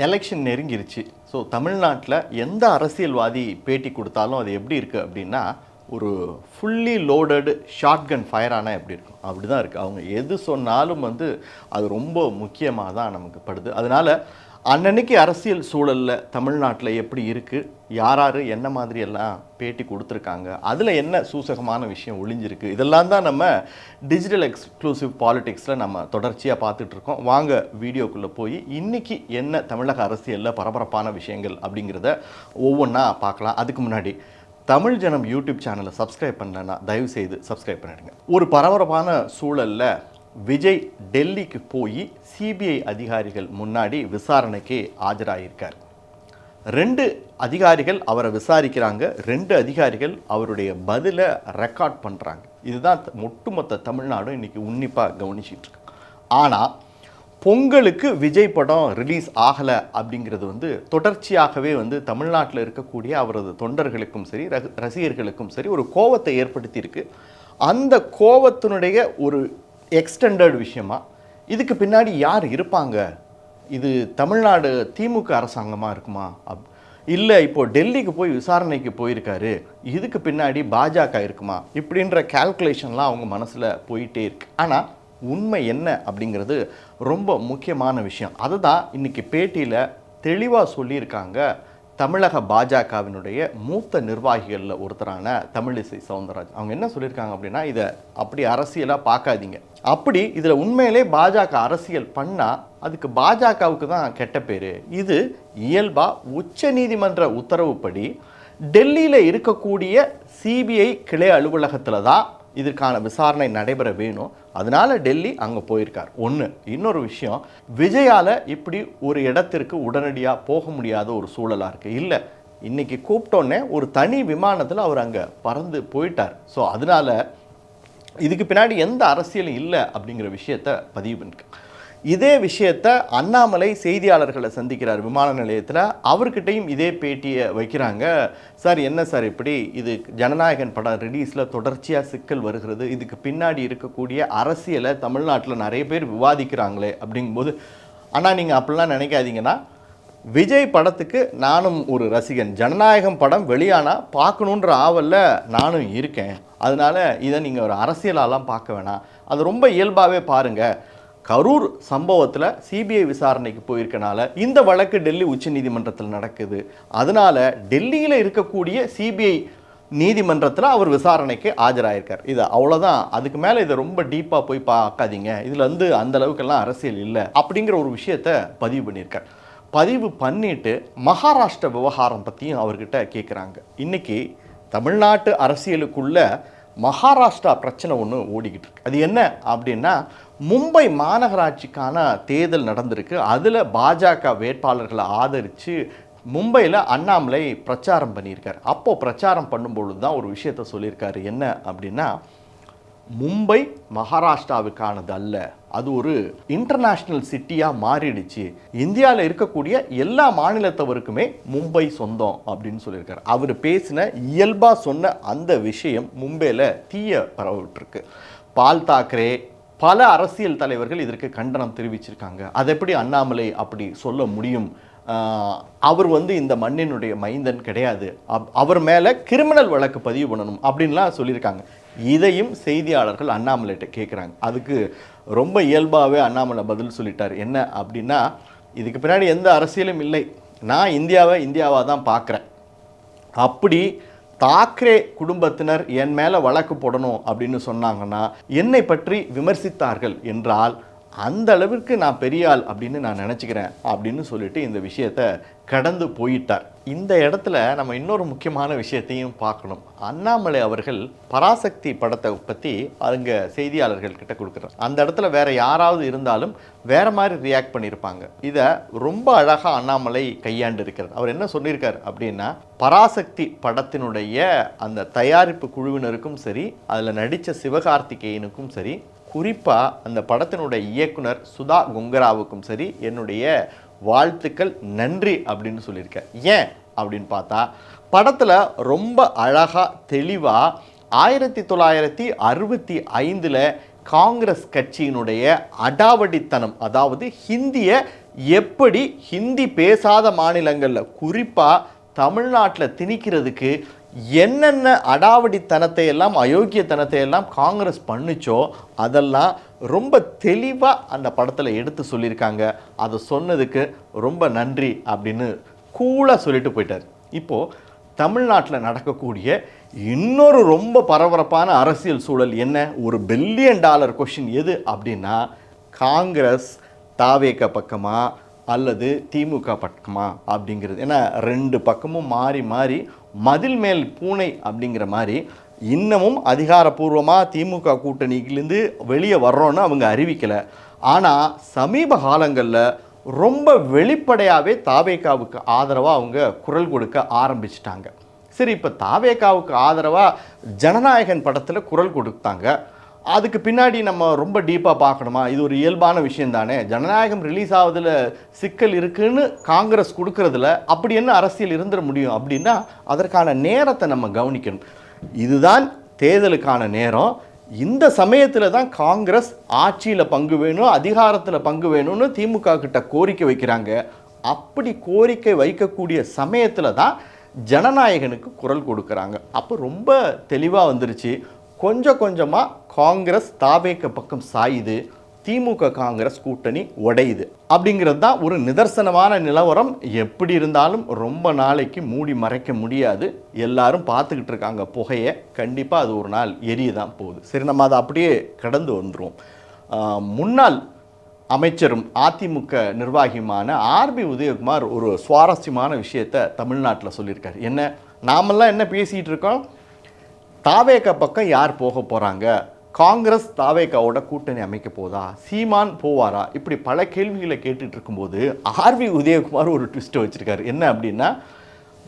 Election நெருங்கிருச்சு. So தமிழ்நாட்டில் எந்த அரசியல்வாதி பேட்டி கொடுத்தாலும் அது எப்படி இருக்குது அப்படின்னா, ஒரு ஃபுல்லி லோடடு ஷாட்கன் ஃபயர் ஆனால் எப்படி இருக்கும் அப்படி தான் இருக்குது. அவங்க எது சொன்னாலும் அது ரொம்ப முக்கியமாக தான் நமக்கு படுது. அதனால் அன்னன்னைக்கு அரசியல் சூழலில் தமிழ்நாட்டில் எப்படி இருக்குது, யார் என்ன மாதிரி எல்லாம் பேட்டி கொடுத்துருக்காங்க, அதில் என்ன சூசகமான விஷயம் ஒளிஞ்சிருக்கு, இதெல்லாம் தான் நம்ம டிஜிட்டல் எக்ஸ்க்ளூசிவ் பாலிடிக்ஸில் நம்ம தொடர்ச்சியாக பார்த்துட்ருக்கோம். வாங்க வீடியோக்குள்ளே போய் இன்றைக்கி என்ன தமிழக அரசியலில் பரபரப்பான விஷயங்கள் அப்படிங்கிறத ஒவ்வொன்றா பார்க்கலாம். அதுக்கு முன்னாடி தமிழ் ஜனம் யூடியூப் சேனலை சப்ஸ்கிரைப் பண்ணலன்னா தயவுசெய்து சப்ஸ்கிரைப் பண்ணிடுங்க. ஒரு பரபரப்பான சூழலில் விஜய் டெல்லிக்கு போய் சிபிஐ அதிகாரிகள் முன்னாடி விசாரணைக்கு ஆஜராகியிருக்கார். 2 அதிகாரிகள் அவரை விசாரிக்கிறாங்க. 2 அதிகாரிகள் அவருடைய பதிலை ரெக்கார்ட் பண்ணுறாங்க. இதுதான் ஒட்டுமொத்த தமிழ்நாடும் இன்றைக்கி உன்னிப்பாக கவனிச்சிட்டு இருக்கு. ஆனால் பொங்கலுக்கு விஜய் படம் ரிலீஸ் ஆகலை அப்படிங்கிறது தொடர்ச்சியாகவே தமிழ்நாட்டில் இருக்கக்கூடிய அவரது தொண்டர்களுக்கும் சரி ரசிகர்களுக்கும் சரி ஒரு கோபத்தை ஏற்படுத்தியிருக்கு. அந்த கோபத்தினுடைய ஒரு எக்ஸ்டெண்டட் விஷயமா இதுக்கு பின்னாடி யார் இருப்பாங்க, இது தமிழ்நாடு திமுக அரசாங்கமாக இருக்குமா, இல்லை இப்போது டெல்லிக்கு போய் விசாரணைக்கு போயிருக்காரு, இதுக்கு பின்னாடி பாஜக இருக்குமா, இப்படின்ற கால்குலேஷன்லாம் அவங்க மனசில் போயிட்டே இருக்கு. ஆனால் உண்மை என்ன அப்படிங்கிறது ரொம்ப முக்கியமான விஷயம். அதுதான் இன்றைக்கி பேட்டியில் தெளிவாக சொல்லியிருக்காங்க தமிழக பாஜகவினுடைய மூத்த நிர்வாகிகளில் ஒருத்தரான தமிழிசை சவுந்தரராஜன். அவங்க என்ன சொல்லியிருக்காங்க அப்படின்னா, இதை அப்படி அரசியலாக பார்க்காதீங்க, அப்படி இதில் உண்மையிலே பாஜக அரசியல் பண்ணால் அதுக்கு பாஜகவுக்கு தான் கெட்ட பேர். இது இயல்பாக உச்ச நீதிமன்ற உத்தரவுப்படி டெல்லியில் இருக்கக்கூடிய சிபிஐ கிளை அலுவலகத்தில் தான் இதற்கான விசாரணை நடைபெற வேணும். அதனால் டெல்லி அங்கே போயிருக்கார். இன்னொரு விஷயம், விஜயால் இப்படி ஒரு இடத்திற்கு உடனடியாக போக முடியாத ஒரு சூழலாக இருக்குது. இல்லை, இன்றைக்கி கூப்பிட்டோன்னே ஒரு தனி விமானத்தில் அவர் அங்கே பறந்து போயிட்டார். ஸோ அதனால் இதுக்கு பின்னாடி எந்த அரசியலும் இல்லை அப்படிங்கிற விஷயத்தை பதிவு பண்ணிருக்கேன். இதே விஷயத்தை அண்ணாமலை செய்தியாளர்களை சந்திக்கிறார் விமான நிலையத்தில். அவர்கிட்டையும் இதே பேட்டியை வைக்கிறாங்க. சார் என்ன சார் இப்படி, இது ஜனநாயகன் படம் ரிலீஸில் தொடர்ச்சியாக சிக்கல் வருகிறது, இதுக்கு பின்னாடி இருக்கக்கூடிய அரசியலை தமிழ்நாட்டில் நிறைய பேர் விவாதிக்கிறாங்களே அப்படிங்கும்போது, ஆனால் நீங்கள் அப்படிலாம் நினைக்காதீங்கன்னா, விஜய் படத்துக்கு நானும் ஒரு ரசிகன், ஜனநாயகம் படம் வெளியானால் பார்க்கணுன்ற ஆவலில் நானும் இருக்கேன். அதனால் இதை நீங்கள் ஒரு அரசியலாலாம் பார்க்க வேணாம், அது ரொம்ப இயல்பாகவே பாருங்கள். கரூர் சம்பவத்தில் சிபிஐ விசாரணைக்கு போயிருக்கனால இந்த வழக்கு டெல்லி உச்ச நீதிமன்றத்தில் நடக்குது. அதனால் டெல்லியில் இருக்கக்கூடிய சிபிஐ நீதிமன்றத்தில் அவர் விசாரணைக்கு ஆஜராயிருக்கார். இது அவ்வளோதான், அதுக்கு மேலே இதை ரொம்ப டீப்பாக போய் பார்க்காதீங்க, இதில் அந்த அளவுக்கெல்லாம் அரசியல் இல்லை அப்படிங்கிற ஒரு விஷயத்தை பதிவு பண்ணியிருக்கார். பதிவு பண்ணிட்டு மகாராஷ்டிர விவகாரம் பற்றியும் அவர்கிட்ட கேட்குறாங்க. இன்றைக்கி தமிழ்நாட்டு அரசியலுக்குள்ள மகாராஷ்டிரா பிரச்சனை ஒன்று ஓடிக்கிட்டு இருக்கு. அது என்ன அப்படின்னா, மும்பை மாநகராட்சிக்கான தேர்தல் நடந்திருக்கு. அதில் பாஜக வேட்பாளர்களை ஆதரித்து மும்பையில் அண்ணாமலை பிரச்சாரம் பண்ணியிருக்கார். அப்போது பிரச்சாரம் பண்ணும்பொழுது தான் ஒரு விஷயத்தை சொல்லியிருக்காரு. என்ன அப்படின்னா, மும்பை மகாராஷ்டிராவுக்கானது அல்ல, அது ஒரு இன்டர்நேஷ்னல் சிட்டியாக மாறிடுச்சு, இந்தியாவில் இருக்கக்கூடிய எல்லா மாநிலத்தவருக்குமே மும்பை சொந்தம் அப்படின்னு சொல்லியிருக்காரு. அவர் பேசின இயல்பாக சொன்ன அந்த விஷயம் மும்பையில் தீய பரவிட்டுருக்கு. பால் தாக்கரே, பல அரசியல் தலைவர்கள் இதற்கு கண்டனம் தெரிவிச்சிருக்காங்க. அது எப்படி அண்ணாமலை அப்படி சொல்ல முடியும், அவர் இந்த மண்ணினுடைய மைந்தன் கிடையாது, அவர் மேலே கிரிமினல் வழக்கு பதிவு பண்ணணும் அப்படின்லாம் சொல்லியிருக்காங்க. இதையும் செய்தியாளர்கள் அண்ணாமலைகிட்ட கேட்குறாங்க. அதுக்கு ரொம்ப இயல்பாகவே அண்ணாமலை பதில் சொல்லிட்டார். என்ன அப்படின்னா, இதுக்கு பின்னாடி எந்த அரசியலும் இல்லை, நான் இந்தியாவாக தான் பார்க்குறேன். அப்படி தாக்கரே குடும்பத்தினர் என் மேலே வழக்கு போடணும் அப்படின்னு சொன்னாங்கன்னா, என்னை பற்றி விமர்சித்தார்கள் என்றால் அந்த அளவிற்கு நான் பெரிய ஆள் அப்படின்னு நான் நினச்சிக்கிறேன் அப்படின்னு சொல்லிட்டு இந்த விஷயத்தை கடந்து போயிட்டார். இந்த இடத்துல நம்ம இன்னொரு முக்கியமான விஷயத்தையும் பார்க்கணும். அண்ணாமலை அவர்கள் பராசக்தி படத்தை பற்றி அங்கே செய்தியாளர்கள் கிட்ட கொடுக்குறார். அந்த இடத்துல வேற யாராவது இருந்தாலும் வேற மாதிரி ரியாக்ட் பண்ணியிருப்பாங்க. இதை ரொம்ப அழகாக அண்ணாமலை கையாண்டு இருக்கிறார். அவர் என்ன சொல்லியிருக்கார் அப்படின்னா, பராசக்தி படத்தினுடைய அந்த தயாரிப்பு குழுவினருக்கும் சரி, அதில் நடித்த சிவகார்த்திகேயனுக்கும் சரி, குறிப்பாக அந்த படத்தினுடைய இயக்குனர் சுதா கொங்கராவுக்கும் சரி என்னுடைய வாழ்த்துக்கள், நன்றி அப்படின்னு சொல்லியிருக்கேன். ஏன் அப்படின்னு பார்த்தா, படத்தில் ரொம்ப அழகாக தெளிவாக 1965 காங்கிரஸ் கட்சியினுடைய அடாவடித்தனம், அதாவது ஹிந்தியை எப்படி ஹிந்தி பேசாத மாநிலங்களில் குறிப்பாக தமிழ்நாட்டில் திணிக்கிறதுக்கு என்னென்ன அடாவடித்தனத்தை எல்லாம் அயோக்கியத்தனத்தை எல்லாம் காங்கிரஸ் பண்ணுச்சோ அதெல்லாம் ரொம்ப தெளிவாக அந்த படத்தில் எடுத்து சொல்லியிருக்காங்க. அதை சொன்னதுக்கு ரொம்ப நன்றி அப்படின்னு கூலாக சொல்லிட்டு போயிட்டார். இப்போது தமிழ்நாட்டில் நடக்கக்கூடிய இன்னொரு ரொம்ப பரபரப்பான அரசியல் சூழல் என்ன, ஒரு $1 பில்லியன் கொஷின் எது அப்படின்னா, காங்கிரஸ் தாவேக பக்கமா அல்லது திமுக பக்கமா அப்படிங்கிறது. ஏன்னா 2 பக்கமும் மாறி மாறி மதில் மேல் பூனை அப்படிங்கிற மாதிரி இன்னமும் அதிகாரப்பூர்வமாக திமுக கூட்டணியிலேருந்து வெளியே வர்றோன்னு அவங்க அறிவிக்கலை. ஆனால் சமீப காலங்களில் ரொம்ப வெளிப்படையாகவே தாவேகாவுக்கு ஆதரவாக அவங்க குரல் கொடுக்க ஆரம்பிச்சிட்டாங்க. சரி, இப்போ தாவேகாவுக்கு ஆதரவாக ஜனநாயகன் படத்தில் குரல் கொடுத்தாங்க. அதுக்கு பின்னாடி நம்ம ரொம்ப டீப்பாக பார்க்கணுமா? இது ஒரு இயல்பான விஷயம் தானே. ஜனநாயகம் ரிலீஸ் ஆகுதில் சிக்கல் இருக்குன்னு காங்கிரஸ் கொடுக்கறதுல அப்படி என்ன அரசியல் இருந்துட முடியும் அப்படின்னா, அதற்கான நேரத்தை நம்ம கவனிக்கணும். இதுதான் தேர்தலுக்கான நேரம். இந்த சமயத்தில் தான் காங்கிரஸ் ஆட்சியில் பங்கு வேணும், அதிகாரத்தில் பங்கு வேணும்னு திமுக கிட்ட கோரிக்கை வைக்கிறாங்க. அப்படி கோரிக்கை வைக்கக்கூடிய சமயத்தில் தான் ஜனநாயகனுக்கு குரல் கொடுக்குறாங்க. அப்போ ரொம்ப தெளிவாக வந்துருச்சு. கொஞ்சம் கொஞ்சமாக காங்கிரஸ் தாவேக பக்கம் சாயுது, திமுக காங்கிரஸ் கூட்டணி உடையுது அப்படிங்கிறது தான் ஒரு நிதர்சனமான நிலவரம். எப்படி இருந்தாலும் ரொம்ப நாளைக்கு மூடி மறைக்க முடியாது. எல்லாரும் பார்த்துக்கிட்டு இருக்காங்க புகையை. கண்டிப்பாக அது ஒரு நாள் எரிய தான் போகுது. சரி, நம்ம அதை அப்படியே கடந்து வந்துடுவோம். முன்னாள் அமைச்சரும் அதிமுக நிர்வாகியுமான ஆர்பி உதயகுமார் ஒரு சுவாரஸ்யமான விஷயத்தை தமிழ்நாட்டில் சொல்லியிருக்காரு. என்ன, நாமெல்லாம் என்ன பேசிகிட்டு இருக்கோம், தாவேக பக்கம் யார் போக போகிறாங்க, காங்கிரஸ் தாவேகாவோட கூட்டணி அமைக்க போதா, சீமான் போவாரா, இப்படி பல கேள்விகளை கேட்டுட்டு இருக்கும்போது ஆர்வி உதயகுமார் ஒரு ட்விஸ்ட்டை வச்சுருக்காரு. என்ன அப்படின்னா,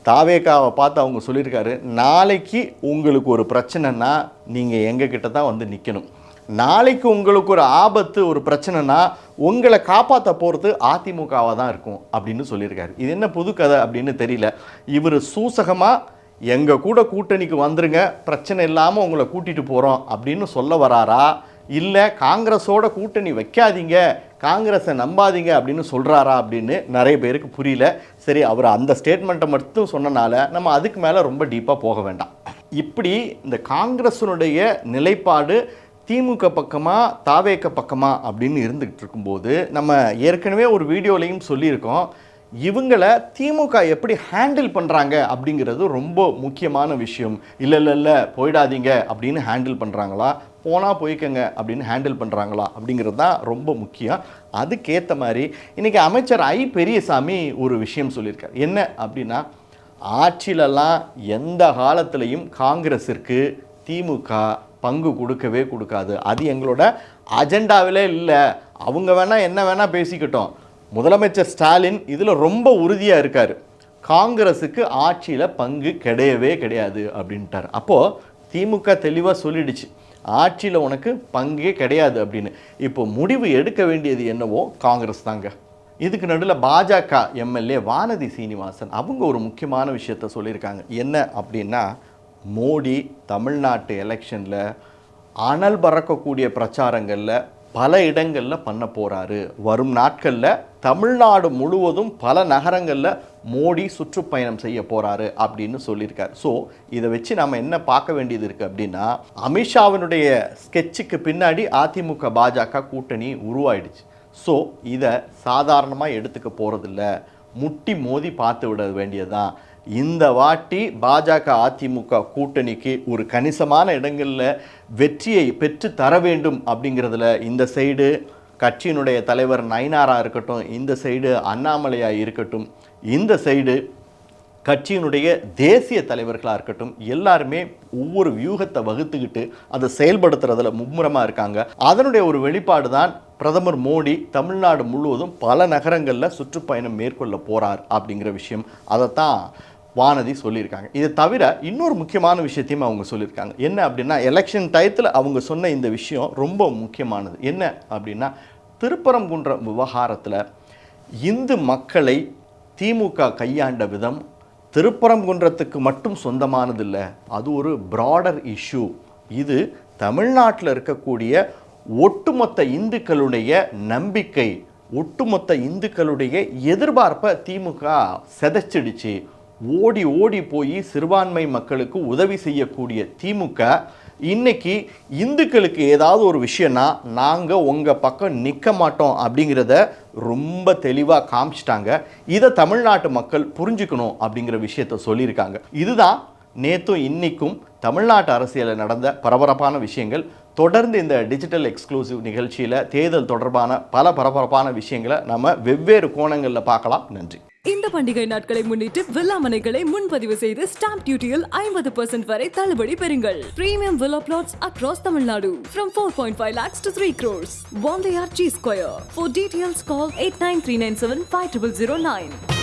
தாவேகாவை பார்த்து அவங்க சொல்லியிருக்காரு, நாளைக்கு உங்களுக்கு ஒரு பிரச்சனைனா நீங்கள் எங்ககிட்ட தான் வந்து நிற்கணும். நாளைக்கு உங்களுக்கு ஒரு ஆபத்து, ஒரு பிரச்சனைனா உங்களை காப்பாற்ற போகிறது அதிமுகவாக தான் இருக்கும் அப்படின்னு சொல்லியிருக்காரு. இது என்ன புது கதை அப்படின்னு தெரியல. இவர் சூசகமாக எங்கள் கூட கூட்டணிக்கு வந்துருங்க, பிரச்சனை இல்லாமல் உங்களை கூட்டிகிட்டு போகிறோம் அப்படின்னு சொல்ல வராரா, இல்லை காங்கிரஸோட கூட்டணி வைக்காதீங்க, காங்கிரஸை நம்பாதீங்க அப்படின்னு சொல்கிறாரா அப்படின்னு நிறைய பேருக்கு புரியல. சரி, அவர் அந்த ஸ்டேட்மெண்ட்டை மட்டும் சொன்னனால நம்ம அதுக்கு மேலே ரொம்ப டீப்பாக போக வேண்டாம். இப்படி இந்த காங்கிரஸினுடைய நிலைப்பாடு திமுக பக்கமா தாவேக பக்கமா அப்படின்னு இருந்துகிட்டு இருக்கும்போது, நம்ம ஏற்கனவே ஒரு வீடியோலையும் சொல்லியிருக்கோம், இவங்களை திமுக எப்படி ஹேண்டில் பண்ணுறாங்க அப்படிங்கிறது ரொம்ப முக்கியமான விஷயம். இல்லை போயிடாதீங்க அப்படின்னு ஹேண்டில் பண்ணுறாங்களா, போனால் போய்க்கங்க அப்படின்னு ஹேண்டில் பண்ணுறாங்களா அப்படிங்கிறது தான் ரொம்ப முக்கியம். அதுக்கேற்ற மாதிரி இன்றைக்கி அமைச்சர் பெரியசாமி ஒரு விஷயம் சொல்லியிருக்கார். என்ன அப்படின்னா, ஆட்சியிலலாம் எந்த காலத்திலையும் காங்கிரஸிற்கு திமுக பங்கு கொடுக்கவே கொடுக்காது, அது எங்களோட அஜெண்டாவிலே இல்லை, அவங்க வேணால் என்ன வேணால் பேசிக்கிட்டோம். முதலமைச்சர் ஸ்டாலின் இதில் ரொம்ப உறுதியாக இருக்கார், காங்கிரஸுக்கு ஆட்சியில் பங்கு கிடையவே கிடையாது அப்படின்ட்டார். அப்போது திமுக தெளிவாக சொல்லிடுச்சு, ஆட்சியில் உனக்கு பங்கே கிடையாது அப்படின்னு. இப்போ முடிவு எடுக்க வேண்டியது என்னவோ காங்கிரஸ் தாங்க. இதுக்கு நடுவில் பாஜக எம்எல்ஏ வானதி சீனிவாசன் அவங்க ஒரு முக்கியமான விஷயத்த சொல்லியிருக்காங்க. என்ன அப்படின்னா, மோடி தமிழ்நாட்டு எலெக்ஷனில் அனல் பறக்கக்கூடிய பிரச்சாரங்களில் பல இடங்களில் பண்ண போகிறாரு. வரும் நாட்களில் தமிழ்நாடு முழுவதும் பல நகரங்களில் மோடி சுற்றுப்பயணம் செய்ய போகிறாரு அப்படின்னு சொல்லியிருக்காரு. ஸோ இதை வச்சு நம்ம என்ன பார்க்க வேண்டியது இருக்குது அப்படின்னா, அமித்ஷாவினுடைய ஸ்கெட்சுக்கு பின்னாடி அதிமுக பாஜக கூட்டணி உருவாயிடுச்சு. ஸோ இதை சாதாரணமாக எடுத்துக்க போகிறதில்ல, முட்டி மோதி பார்த்து விட வேண்டியதுதான். இந்த வாட்டி பாஜக அதிமுக கூட்டணிக்கு ஒரு கணிசமான இடங்களில் வெற்றியை பெற்று தர வேண்டும் அப்படிங்கிறதுல இந்த சைடு கட்சியினுடைய தலைவர் நயினாராக இருக்கட்டும், இந்த சைடு அண்ணாமலையாக இருக்கட்டும், இந்த சைடு கட்சியினுடைய தேசிய தலைவர்களாக இருக்கட்டும், எல்லாருமே ஒவ்வொரு வியூகத்தை வகுத்துக்கிட்டு அதை செயல்படுத்துறதுல மும்முரமாக இருக்காங்க. அதனுடைய ஒரு வெளிப்பாடு தான் பிரதமர் மோடி தமிழ்நாடு முழுவதும் பல நகரங்களில் சுற்றுப்பயணம் மேற்கொள்ள போகிறார் அப்படிங்கிற விஷயம். அதைத்தான் வானதி சொல்லியிருக்காங்க. இதை தவிர இன்னொரு முக்கியமான விஷயத்தையும் அவங்க சொல்லியிருக்காங்க. என்ன அப்படின்னா, எலெக்ஷன் டயத்தில் அவங்க சொன்ன இந்த விஷயம் ரொம்ப முக்கியமானது. என்ன அப்படின்னா, திருப்பரங்குன்றம் விவகாரத்தில் இந்து மக்களை திமுக கையாண்ட விதம் திருப்பரங்குன்றத்துக்கு மட்டும் சொந்தமானதில்லை, அது ஒரு ப்ராடர் இஷ்யூ. இது தமிழ்நாட்டில் இருக்கக்கூடிய ஒட்டுமொத்த இந்துக்களுடைய நம்பிக்கை, ஒட்டுமொத்த இந்துக்களுடைய எதிர்பார்ப்பை திமுக செதைச்சிடுச்சு. ஓடி ஓடி போய் சிறுபான்மை மக்களுக்கு உதவி செய்யக்கூடிய திமுக இன்னைக்கு இந்துக்களுக்கு ஏதாவது ஒரு விஷயம்னா நாங்கள் உங்கள் பக்கம் நிற்க மாட்டோம் அப்படிங்கிறத ரொம்ப தெளிவாக காமிச்சிட்டாங்க. இதை தமிழ்நாட்டு மக்கள் புரிஞ்சுக்கணும் அப்படிங்கிற விஷயத்த சொல்லியிருக்காங்க. இதுதான் நேற்றும் இன்னைக்கும் தமிழ்நாட்டு அரசியலில் நடந்த பரபரப்பான விஷயங்கள். தொடர்ந்து இந்த டிஜிட்டல் எக்ஸ்க்ளூசிவ் நிகழ்ச்சியில் தேர்தல் தொடர்பான பல பரபரப்பான விஷயங்களை நம்ம வெவ்வேறு கோணங்களில் பார்க்கலாம். நன்றி. இந்த பண்டிகை நாட்களை முன்னிட்டு வில்லா மனைகளை முன்பதிவு செய்து ஸ்டாம்ப் டியூட்டியில் 50% வரை தள்ளுபடி பெறுங்கள். Premium villa plots across Tamil Nadu from 4.5 lakhs to 3 crores. One layer G Square. For details call 8939750009.